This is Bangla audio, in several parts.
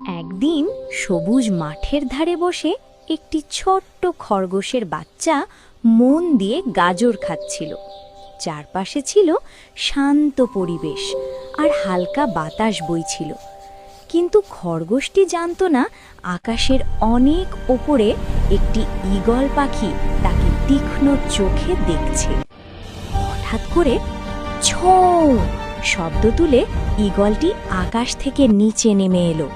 একদিন সবুজ মাঠের ধারে বসে একটি ছোট্ট খরগোশের বাচ্চা মন দিয়ে গাজর খাচ্ছিল। চারপাশে ছিল শান্ত পরিবেশ আর হালকা বাতাস বইছিল, কিন্তু খরগোশটি জানতো না আকাশের অনেক ওপরে একটি ঈগল পাখি তাকে তীক্ষ্ণ চোখে দেখছে। হঠাৎ করে ছোঁ শব্দ তুলে ঈগলটি আকাশ থেকে নিচে নেমে এলো।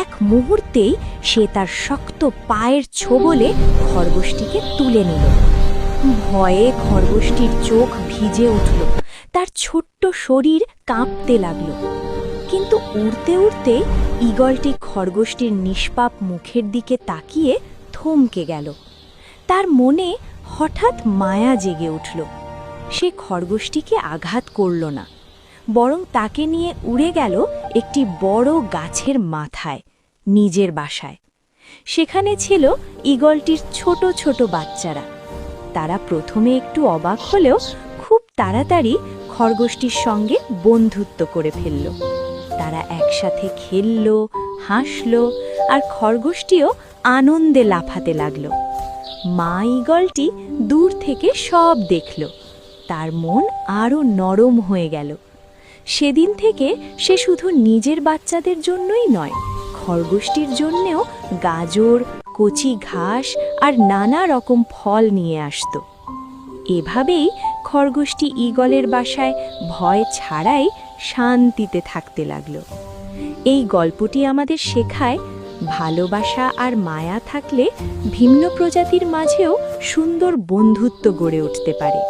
এক মুহূর্তেই সে তার শক্ত পায়ের ছোবলে খরগোশটিকে তুলে নিল। ভয়ে খরগোশটির চোখ ভিজে উঠল, তার ছোট্ট শরীর কাঁপতে লাগলো। কিন্তু উড়তে উড়তে ঈগলটি খরগোশটির নিষ্পাপ মুখের দিকে তাকিয়ে থমকে গেল। তার মনে হঠাৎ মায়া জেগে উঠল। সে খরগোশটিকে আঘাত করল না, বরং তাকে নিয়ে উড়ে গেল একটি বড় গাছের মাথায়, নিজের বাসায়। সেখানে ছিল ঈগলটির ছোট ছোট বাচ্চারা। তারা প্রথমে একটু অবাক হলেও খুব তাড়াতাড়ি খরগোশটির সঙ্গে বন্ধুত্ব করে ফেলল। তারা একসাথে খেলল, হাসল, আর খরগোশটিও আনন্দে লাফাতে লাগল। মা ঈগলটি দূর থেকে সব দেখল। তার মন আরও নরম হয়ে গেল। সেদিন থেকে সে শুধু নিজের বাচ্চাদের জন্যই নয়, খরগোশটির জন্যেও গাজর, কচি ঘাস আর নানা রকম ফল নিয়ে আসত। এভাবেই খরগোশটি ঈগলের বাসায় ভয় ছাড়াই শান্তিতে থাকতে লাগল। এই গল্পটি আমাদের শেখায়, ভালোবাসা আর মায়া থাকলে ভিন্ন প্রজাতির মাঝেও সুন্দর বন্ধুত্ব গড়ে উঠতে পারে।